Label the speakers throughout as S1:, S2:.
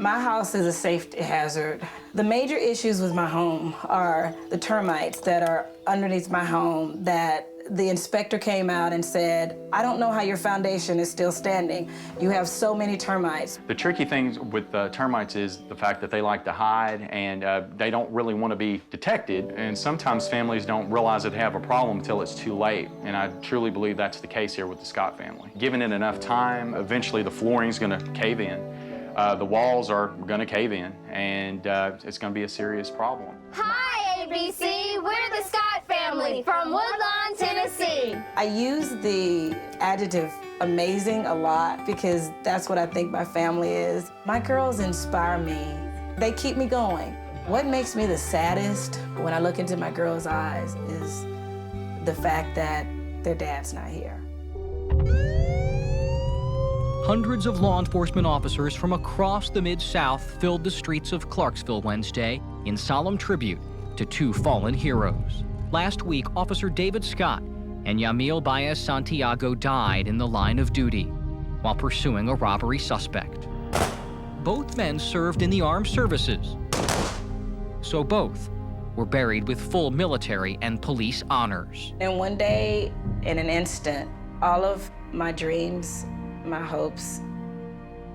S1: My house is a safety hazard. The major issues with my home are the termites that are underneath my home that the inspector came out and said, I don't know how your foundation is still standing. You have so many termites.
S2: The tricky thing with termites is the fact that they like to hide and they don't really want to be detected. And sometimes families don't realize that they have a problem until it's too late. And I truly believe that's the case here with the Scott family. Given it enough time, eventually the flooring's going to cave in. The walls are going to cave in, and it's going to be a serious problem.
S3: Hi, ABC. We're the Scott family from Woodlawn, Tennessee.
S1: I use the adjective amazing a lot because that's what I think my family is. My girls inspire me. They keep me going. What makes me the saddest when I look into my girls' eyes is the fact that their dad's not here.
S4: Hundreds of law enforcement officers from across the Mid-South filled the streets of Clarksville Wednesday in solemn tribute to two fallen heroes. Last week, Officer David Scott and Yamil Baez Santiago died in the line of duty while pursuing a robbery suspect. Both men served in the armed services, so both were buried with full military and police honors.
S1: And one day, in an instant, all of my dreams, my hopes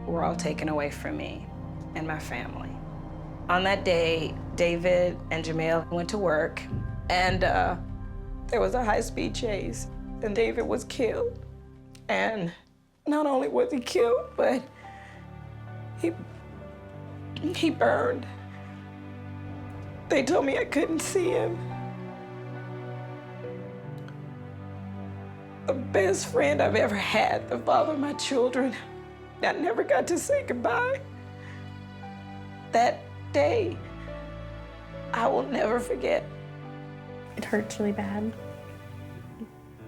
S1: were all taken away from me and my family. On that day, David and Jamil went to work, and there was a high-speed chase, and David was killed. And not only was he killed, but he burned. They told me I couldn't see him. The best friend I've ever had, the father of my children. I never got to say goodbye. That day, I will never forget.
S5: It hurts really bad.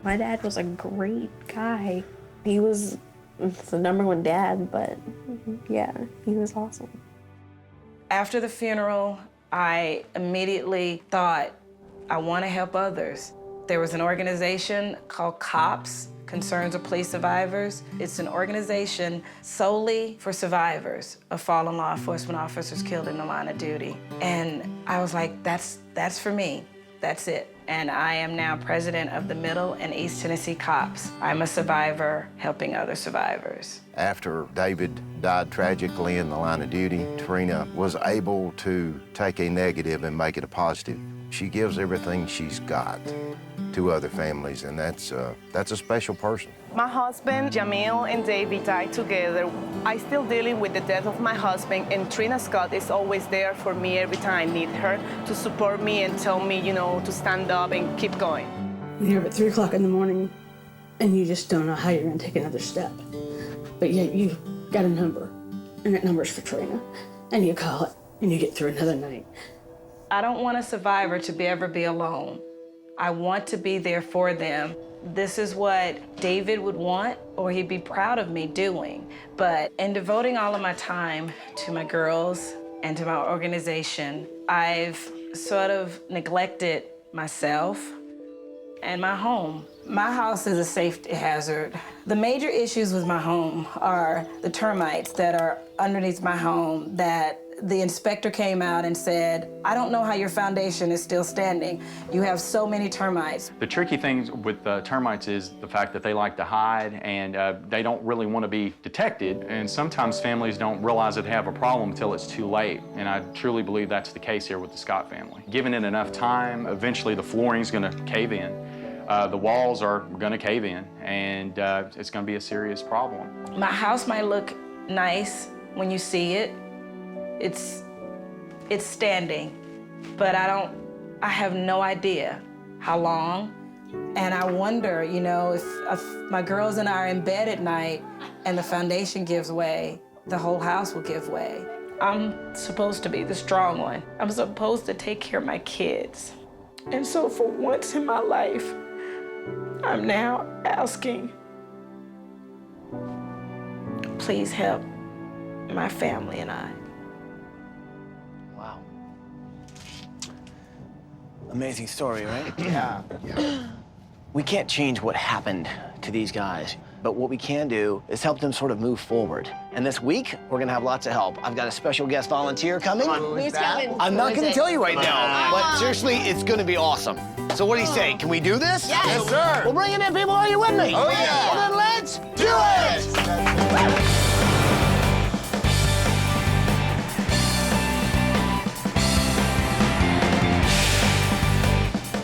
S5: My dad was a great guy. He was the #1 dad, but yeah, he was awesome.
S1: After the funeral, I immediately thought, I want to help others. There was an organization called COPS, Concerns of Police Survivors. It's an organization solely for survivors of fallen law enforcement officers killed in the line of duty. And I was like, that's for me, that's it. And I am now president of the Middle and East Tennessee COPS. I'm a survivor helping other survivors.
S6: After David died tragically in the line of duty, Trina was able to take a negative and make it a positive. She gives everything she's got to other families, and that's a special person.
S7: My husband, Jamil, and David died together. I'm still dealing with the death of my husband, and Trina Scott is always there for me every time I need her to support me and tell me, you know, to stand up and keep going.
S8: You're up at 3 o'clock in the morning, and you just don't know how you're gonna take another step. But yet you've got a number, and that number's for Trina, and you call it, and you get through another night.
S1: I don't want a survivor to ever be alone. I want to be there for them. This is what David would want, or he'd be proud of me doing. But in devoting all of my time to my girls and to my organization, I've sort of neglected myself and my home. My house is a safety hazard. The major issues with my home are the termites that are underneath my home that the inspector came out and said, I don't know how your foundation is still standing. You have so many termites.
S2: The tricky thing with termites is the fact that they like to hide and they don't really want to be detected. And sometimes families don't realize that they have a problem until it's too late. And I truly believe that's the case here with the Scott family. Given it enough time, eventually the flooring's going to cave in. The walls are going to cave in, and it's going to be a serious problem.
S1: My house might look nice when you see it. It's standing, but I have no idea how long. And I wonder, you know, if my girls and I are in bed at night and the foundation gives way, the whole house will give way. I'm supposed to be the strong one. I'm supposed to take care of my kids. And so for once in my life, I'm now asking, please help my family and I.
S9: Wow. Amazing story, right?
S6: Yeah.
S9: We can't change what happened to these guys, But what we can do is help them sort of move forward. And this week, we're gonna have lots of help. I've got a special guest volunteer coming.
S3: Who's coming?
S9: I'm not gonna tell you right now, but seriously, it's gonna be awesome. So what do you say? Can we do this?
S3: Yes.
S9: Yes, sir. Well, bring it in, people. Are you with me?
S6: Oh, yeah.
S9: Well, then let's do it!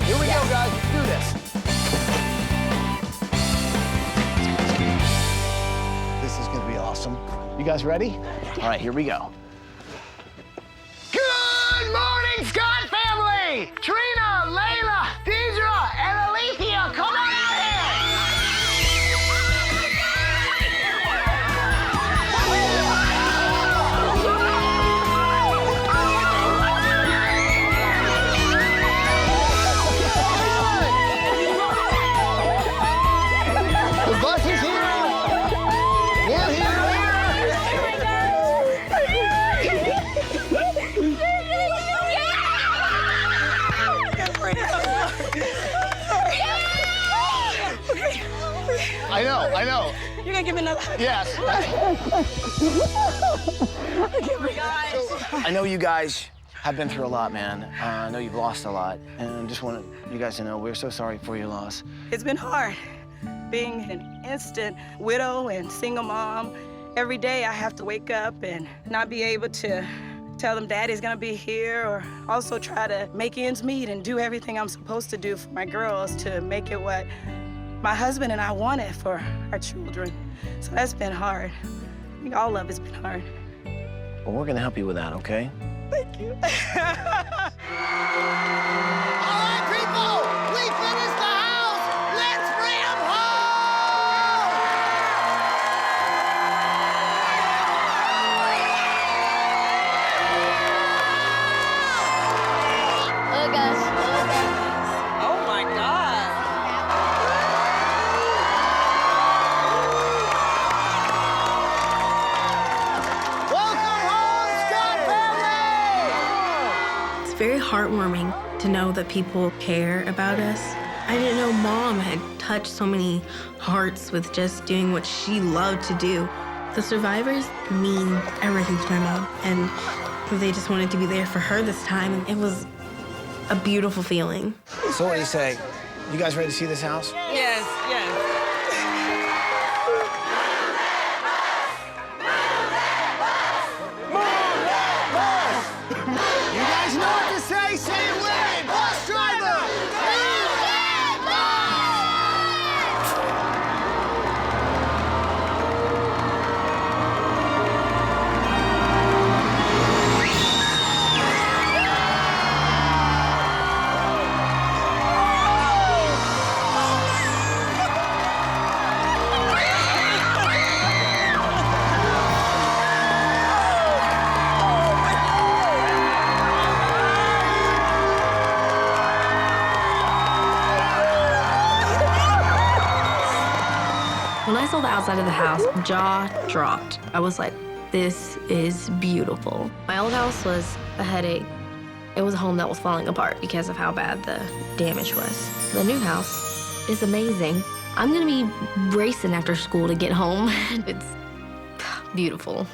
S9: Here we go, guys. Let's do this. This is gonna be awesome. You guys ready? All right, here we go. Good morning, Scott family! Trina, Layla, Deidre, and Alethea, come on out here! The bus is here! We're here! I know.
S8: You're gonna give me another.
S9: Yes. I know you guys have been through a lot, man. I know you've lost a lot, and I just wanted you guys to know we're so sorry for your loss.
S10: It's been hard being an instant widow and single mom. Every day I have to wake up and not be able to tell them Daddy's gonna be here, or also try to make ends meet and do everything I'm supposed to do for my girls to make it what my husband and I wanted for our children. So that's been hard. I think all of it's been hard.
S9: Well, we're gonna help you with that, okay?
S10: Thank you.
S9: All right, people, we finished the house. Let's bring them home.
S3: Oh gosh.
S10: Oh my God.
S9: Welcome home, Scott family.
S5: It's very heartwarming to know that people care about us. I didn't know Mom had touched so many hearts with just doing what she loved to do. The survivors mean everything to my mom, and they just wanted to be there for her this time, and it was a beautiful feeling.
S9: So what do you say? You guys ready to see this house?
S10: Yes, yes.
S9: You guys know what to say. Say it with me. Bus driver.
S5: When I saw the outside of the house, jaw dropped. I was like, this is beautiful. My old house was a headache. It was a home that was falling apart because of how bad the damage was. The new house is amazing. I'm gonna be racing after school to get home. It's beautiful.